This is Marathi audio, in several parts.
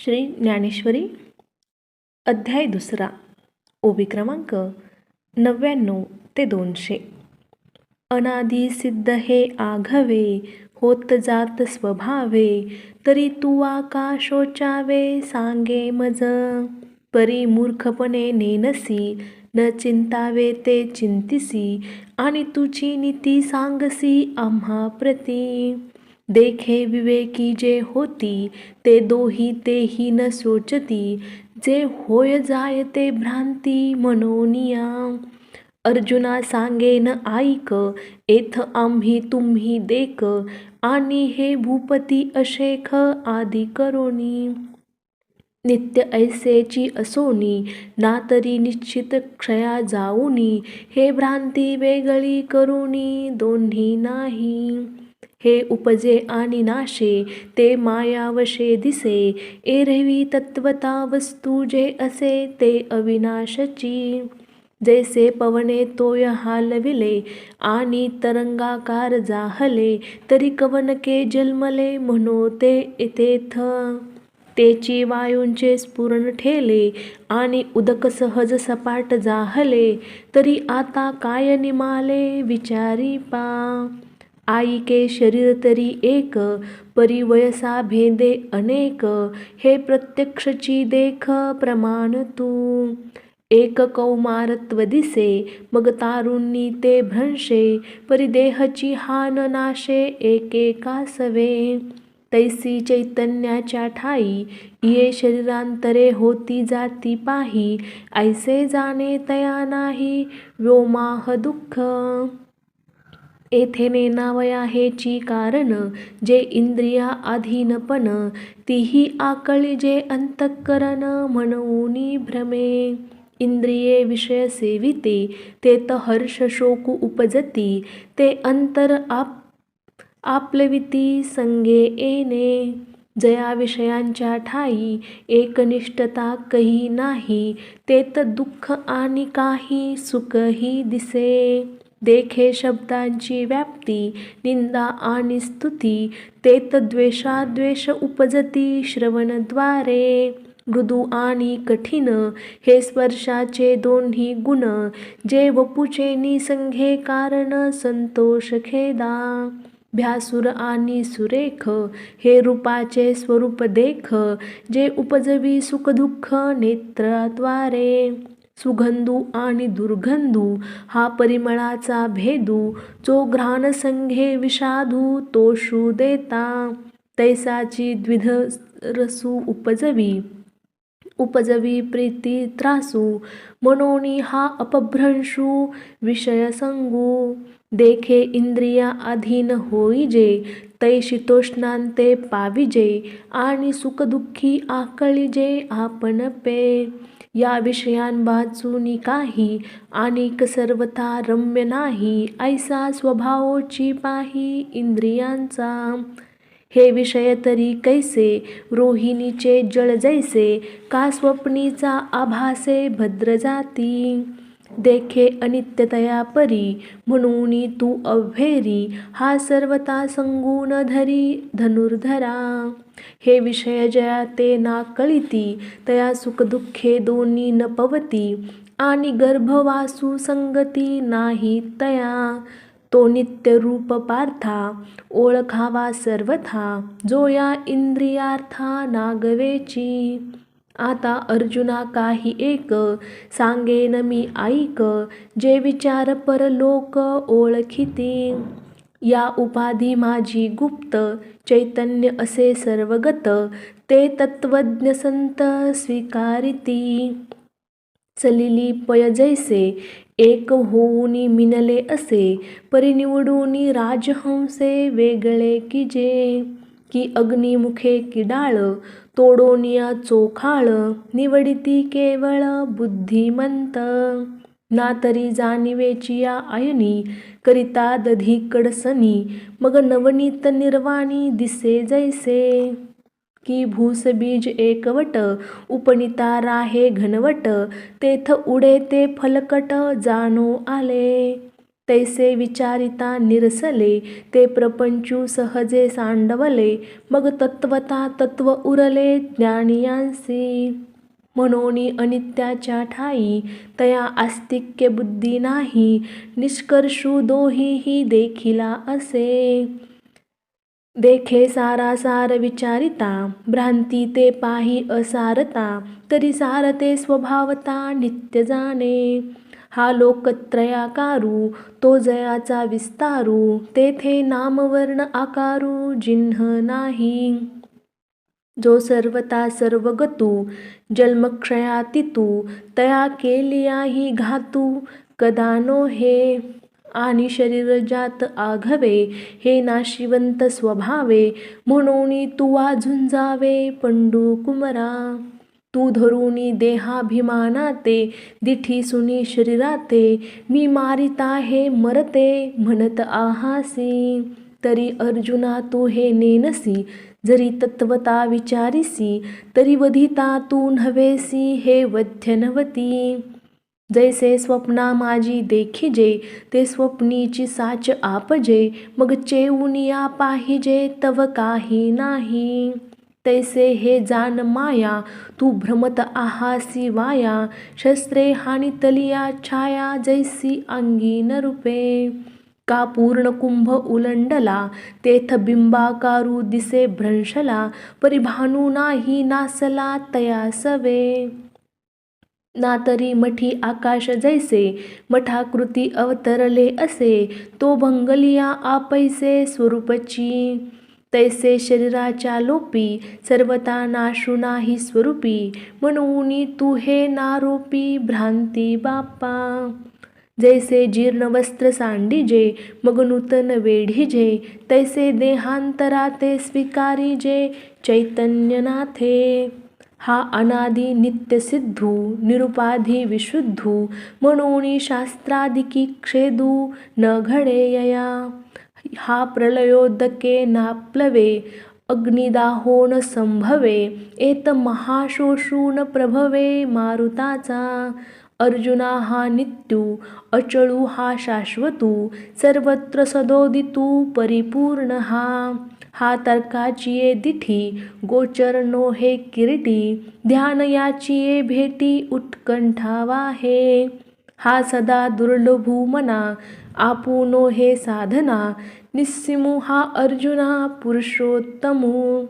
श्री ज्ञानेश्वरी अध्याय 2 ओवी क्रमांक 99 ते 200. अनादि सिद्ध हे आघवे, होत जात स्वभावे, तरी तू आकाशोचावे सांगे मज. परी मूर्खपणे नेनसी, न चिंतावे ते चिंतिसी, आणि तुझी नीती सांगसी आम्हा प्रती. देखे विवेकी जे होती, ते दोही तेही न सोचती, जे होय जाय ते भ्रांती मनोनिया. अर्जुना सांगेन ऐक, एथ आम्ही तुम्ही देक, आणि हे भूपती अशेख आदी करोनी. नित्य ऐसेची असोनी, ना तरी निश्चित क्षया जाऊनी, हे भ्रांती वेगळी करुणी दोन्ही नाही. हे उपजे आणि नाशे, ते मायावशे दिसे, एरवी तत्वता वस्तू जे असे ते अविनाशची. जैसे पवने तोय हालविले, आणि तरंगाकार जाहले, तरी कवनके जन्मले म्हणो ते तेथ. तेची वायूंचे स्फुरण ठेले, आणि उदक सहज सपाट जाहले, तरी आता काय निमाले विचारी पा. आईके शरीर तरी एक, परी वयसा भेदे अनेक, हे प्रत्यक्षची देख प्रमाण तू. एक कौमारत्व दिसे, मग तारुणी ते भ्रंशे, परी देहची हान नाशे एकेकासवे. तैसी चैतन्याच्या ठाई, ये शरीरांतरे होती जाती पाही, ऐसे जाणे तया नाही व्योमाह दुःख. येथे नेनावया हेची कारण, जे इंद्रिया अधीनपण, तीही आकळी जे अंतःकरण म्हणूनी भ्रमे. इंद्रिये विषय सेविते, तेथ हर्ष शोक उपजती, ते अंतर आपलविती संगे येणे. जया विषयांच्या ठाई, एकनिष्ठता कही नाही, तेथ दुःख आणि काही सुखही दिसे. देखे शब्दांची व्याप्ती, निंदा आणि स्तुती, तेथ द्वेषाद्वेष उपजती श्रवणद्वारे. मृदू आणि कठीण, हे स्पर्शाचे दोन्ही गुण, जे वपुचे निसंगे कारण संतोष खेदा. भ्यासुर आणि सुरेख, हे रूपाचे स्वरूप देख, जे उपजवी सुखदुःख नेत्राद्वारे. सुगंधू आणि दुर्गंधू, हा परिमळाचा भेदू, जो घ्राण संघे विषादू तोषू देता. तैसाची द्विध रसू उपजवी प्रीती त्रासू, मनोनी हा अपभ्रंशू विषय संगू. देखे इंद्रिया अधीन होईजे, तै शीतोष्णांते पाविजे, आणि सुखदुःखी आकळीजे आपण पे. या विषयांबाचूनी काही, आणिक सर्वथा रम्य नाही, ऐसा स्वभावोची पाही इंद्रियांचा. हे विषय तरी कैसे, रोहिणीचे जळ जैसे, का स्वप्नीचा आभासे भद्र जाती. देखे अनित्यतया परी, म्हणूनी तू अव्हेरी, हा सर्वता संगून धरी धनुर्धरा. हे विषय जया ते ना कळिती, तया सुखदुःखे दोन्ही न पवती, आणि गर्भवासू संगती नाही तया. तो नित्य रूप पार्था, ओळखावा सर्वथा, जो या इंद्रियार्था नागवेची. आता अर्जुना काही एक, सांगेन मी ऐक, जे विचार परलोक ओळखिती. या उपाधी माझी गुप्त, चैतन्य असे सर्वगत, ते तत्वज्ञ संत स्वीकारिती. चलिली पय जैसे, एक होऊनी मिनले असे, परिनिवडूनी राजहंसे वेगळे कीजे. की अग्निमुखे किडाळ, तोडोनिया चोखाळ, निवडिती केवळ बुद्धिमंत. ना तरी जाणिवेचिया अयनी, करिता दधी कडसनी, मग नवनीत निर्वाणी दिसे जैसे. की भूसबीज एकवट, उपनिता राहे घनवट, तेथ उडे ते फलकट जाणो आले. तैसे विचारिता निरसले, ते प्रपंचू सहजे सांडवले. मग तत्वता तत्व उरले ज्ञानियांसी. म्हणून अनित्याच्या ठाई तया आस्तिक्य बुद्धी नाही. निष्कर्षू दोहीही देखिला असे. देखे सारासार विचारिता, भ्रांती ते पाही असारता. तरी सारते स्वभावता नित्य जाणे. हा लोकत्रयाकारू तो जयाचा विस्तारू. तेथे नामवर्ण आकारू जिन्ह नाही. जो सर्वता सर्वगतू जन्मक्षयातीतू. तया केलियाही घातू कदा नो हे. आणि शरीर जात आघवे हे नाशिवंत स्वभावे. म्हणून तू झुंजावे पंडू कुमरा. तू धरुनी देहाभिमानाते दिठी सुनी शरीराते. मी मारिता हे मरते म्हणत आहासी. तरी अर्जुना तू हे नेनसी, जरी तत्वता विचारिसी. तरी वधिता तू नव्हेसी हे वध्य नव्हती. जैसे स्वप्ना माझी देखिजे, ते स्वप्नीची साच आपजे. मग चेऊनिया पाहिजे तव काही नाही. तैसे हे जान माया, तू भ्रमत आहासी वाया. शस्त्रे हानितलिया छाया, जैसी अंगी न रूपे. का पूर्ण कुंभ उलंडला, तेथ बिंबाकारू दिसे भ्रंशला. परिभानू नाही नासला तया सवे. ना तरी मठी आकाश जैसे, मठाकृती अवतरले असे. तो भंगलिया आपैसे स्वरूपची. तैसे शरीराच्या लोपी, सर्वता नाशू नाही स्वरूपी. म्हणून तू हे नारोपी भ्रांती बापा. जैसे जीर्ण वस्त्र सांडिजे, मग नूतन वेढिजे. तैसे देहांतरा ते स्वीकारिजे चैतन्यनाथे. हा अनादि नित्य सिद्धू, निरुपाधी विशुद्धू. म्हणून शास्त्रादिकी क्षेदू न घडे यया. हा प्रलयोदके नाप्लवे, अग्निदाहोन संभवे. एत महाशोषून प्रभवे मारुताचा. अर्जुना हा नित्यू, अचळू हा शाश्वतू. सर्वत्र सदोदितू परिपूर्ण हा. हा तर्काचिये दिठी, गोचर नो हे किरीटी. ध्यान याचिये भेटी, उत्कंठा वाहे. हा सदा दुर्लभू मना, आपुनो हे साधना. निस्सिमू हा अर्जुना पुरुषोत्तमू.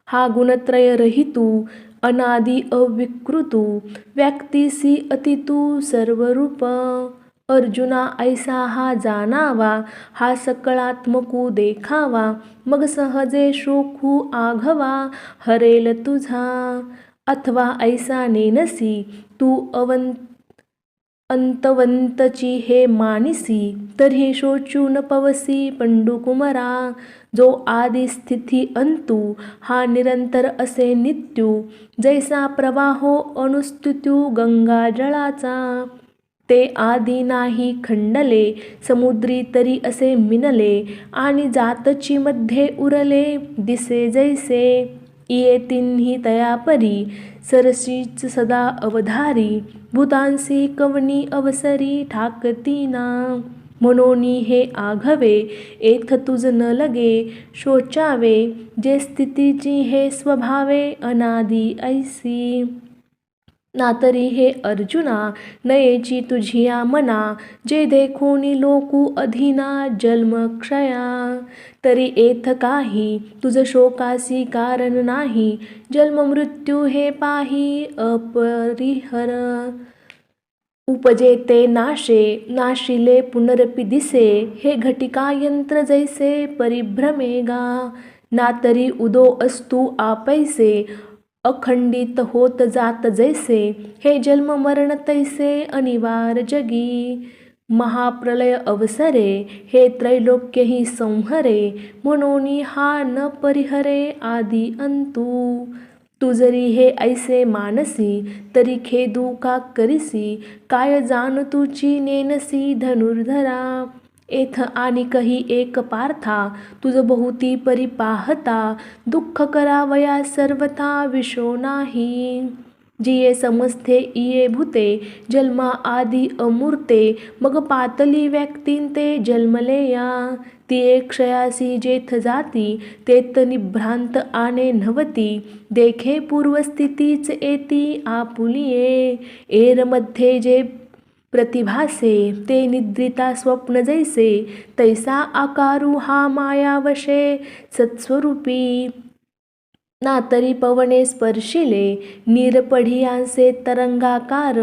हा गुणत्रय रहितू, अनादि अविकृतू. व्यक्तिसी अतितू सर्वरूप. अर्जुना ऐसा हा जाणावा, हा सकळात्मकू देखावा. मग सहजे शोकू आघवा, हरेल तुझा. अथवा ऐसा नेनसी, तू अंतवंतची हे मानिसी. तरी शोचू न पवसी पंडुकुमरा. जो आदि स्थिती अंतू, हा निरंतर असे नित्यू. जैसा प्रवाहो अनुस्तुत्यू गंगाजळाचा. ते आदि नाही खंडले, समुद्री तरी असे मिनले. आणि जातची मध्ये उरले, दिसे जैसे. येतिन्ही तया परी, सरसीच सदा अवधारी. भूतांसी कवनी अवसरी ठाकतीना. म्हणून हे आघवे, एथ तुझ न लगे शोचावे. जे स्थितीची हे स्वभावे, अनादि ऐसी. ना तरी हे अर्जुना, नयेची तुझिया मना. जे देखोनी लोकू अधीना जन्मक्षया. तरी एथ काही तुझ शोकासी कारण नाही. जन्म मृत्यू हे पाही अपरिहर. उपजे ते नाशे, नाशिले पुनरपि दिसे. हे घटिका यंत्र जैसे परिभ्रमेगा. ना तरी उदो असतू आपैसे, अखंडित होत जात जैसे. हे जन्म मरण तैसे अनिवार्य जगी. महाप्रलय अवसरे, हे त्रैलोक्य ही संहरे. म्हणून हा न परिहरे आदि अंतू. तू जरी हे ऐसे मानसी, तरी खेदू का करिसी. काय जाण तुची नेनसी धनुर्धरा. एथ आणि कही एक पार्था, तुझ बहुती परी पाहता. दुःख करावया सर्वथा विशो नाही. जिये समस्थे इये भूते जन्मा आदी अमूर्ते मग पातली व्यक्तीन ते जन्मले या तिये क्षयासी जेथ जाती तेत निभ्रांत आने नव्हती देखे पूर्वस्थितीच येती आपुलिये एरमध्ये जे प्रतिभासे ते निद्रिता स्वप्न जैसे तैसा आकारू हा मायावशे सत्स्वरूपी ना तरी पवने स्पर्शिले निरपढियांचे तरंगाकार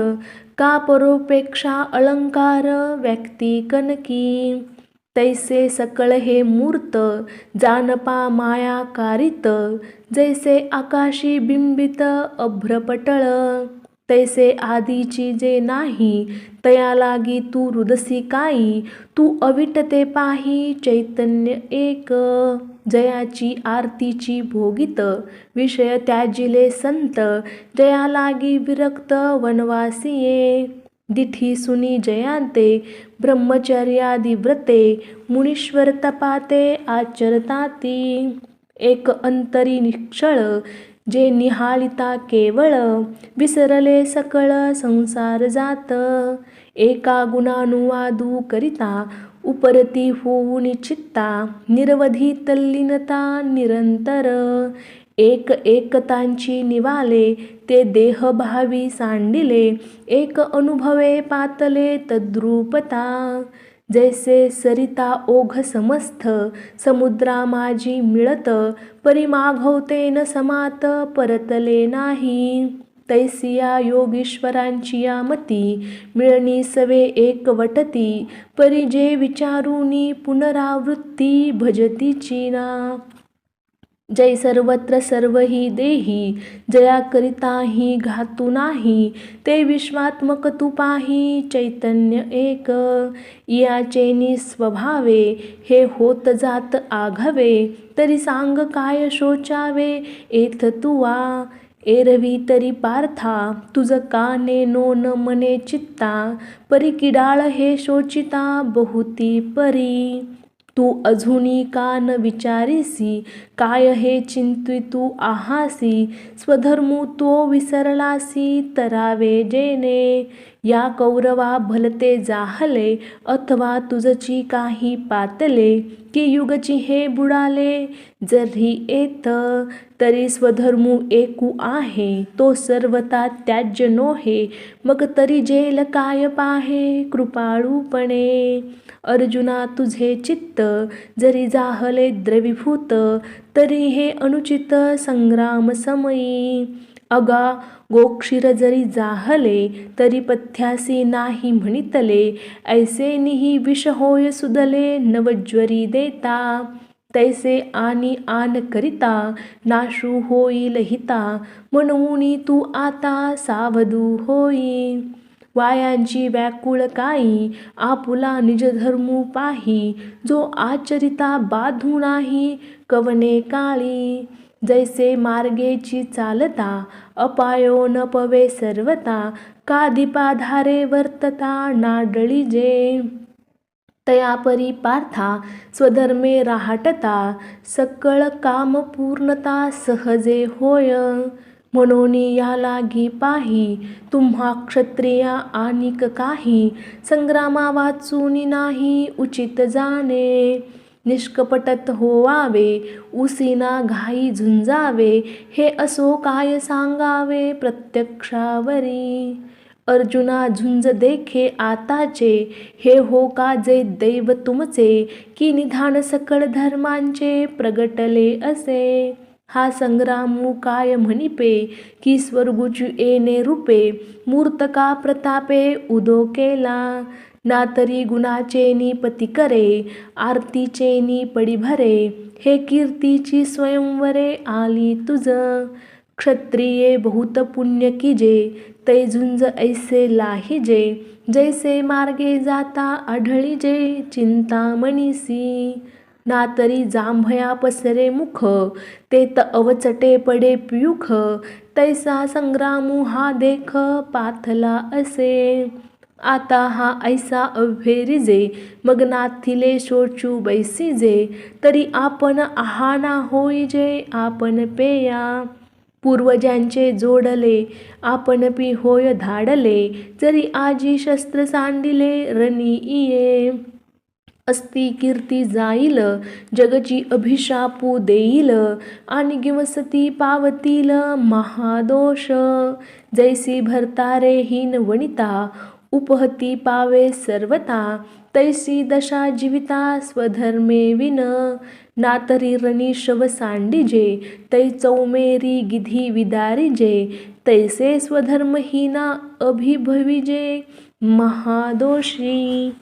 का परोपेक्षा अलंकार व्यक्ती कनकी तैसे सकळ हे मूर्त जानपा मायाकारित जैसे आकाशी बिंबित अभ्रपटळ तैसे आधीची जे नाही तया लागी तू रुदसी काई तू अविटते पाही चैतन्य एक जयाची आरतीची भोगित विषय त्याजिले संत जया लागी विरक्त वनवासिये दिठी सुनी जयांते ब्रह्मचर्यादी व्रते मुनीश्वर तपाते आचरताती एक अंतरी निक्षळ जे निहाळिता केवळ विसरले सकळ संसार जात एका गुणानुवादू करिता उपरती होऊन चित्ता निरवधी तल्लीनता निरंतर एक एकतांची निवाले ते देहभावी सांडिले एक अनुभवे पातले तद्रूपता जैसे सरिता ओघ समस्थ समुद्रा माझी मिळत परिमाघवते न समात परतले नाही तैसिया योगीश्वरांची या मती मिळणी सवे एक वटती परी जे विचारुनी पुनरावृत्ती भजतीची ना जय सर्वत्र सर्व ही देही जया करिताही घातू नाही ते विश्वात्मक तू पाही चैतन्य एक याचेनी स्वभावे हे होत जात आघावे तरी सांग काय शोचावे एथ तुवा एरवी तरी पार्था तुझ काने नोन मने चित्ता परी किडाळ हे शोचिता बहुती परी तू अजूनी का न विचारिसी काय हे चिंती तू आहासी स्वधर्मू तो विसरलासी तरावे जेने या कौरवा भलते जाहले अथवा तुझची काही पातले की युगची हे बुडाले जरी येत तरी स्वधर्मू एकू आहे तो सर्वता त्याज्य नोहे मग तरी जेल काय पाहे कृपाळूपणे अर्जुना तुझे चित्त जरी जाहले द्रवीभूत तरी हे अनुचित संग्राम समयी अगा गोक्षीर जरी जाहले तरी पथ्यासी नाही म्हणितले ऐसे निही विष होय सुदले नवज्वरी देता तैसे आनी आन करिता नाशू होईल हिता म्हणून तू आता सावधू होई वायांची व्याकुळ काई आपुला निजधर्मू पाही जो आचरिता बाधू नाही कवने काळी जैसे मार्गेची चालता अपायो न पवे सर्वता का दीपाधारे वर्तता नाडळी जे तयापरी पार्था स्वधर्मे राहटता सकळ काम पूर्णता सहजे होय म्हणून या लागी पाही तुम्हा क्षत्रिया आनिक काही संग्रामा वाचून नाही उचित जाणे निष्कपटत होवावे उसीना घाई झुंजावे हे असो काय सांगावे प्रत्यक्षावरी अर्जुना झुंज देखे आताचे हे हो का जे दैव तुमचे की निधान सकळ धर्मांचे प्रगटले असे हा संग्रामू काय म्हणिपे की स्वर्गुचू येणे रूपे मूर्तका प्रतापे उदो केला ना तरी गुणाचे पती करे आरतीचे पडी भरे हे कीर्तीची स्वयंवरे आली तुझ क्षत्रिये बहुत पुण्य कीजे तै झुंज ऐसे लाहिजे जैसे मार्गे जाता आढळीजे चिंतामणीसी ना तरी जांभया पसरे मुख ते त अवचटे पडे प्युख तैसा संग्रामू हा देख पाथला असे आता हा ऐसा अव्हेरिजे मग नाथिले शोचू बैसीजे तरी आपण आहाना होईजे आपण पेया पूर्वजांचे जोडले आपण पी होय धाडले, जरी आजी शस्त्र सांडिले रणी इये. अस्ति कीर्ती जाईल जगची अभिशापू देईल, आणि गिवसती पावतील महादोष. जैसी भरतारे हीन वनिता उपहती पावे सर्वता, तैसी दशा जीविता स्वधर्मे विन. नातरी रणी शव सांडिजे तै चौमेरी गिधी विदारिजे, तैसे स्वधर्महीना अभिभविजे महादोषी.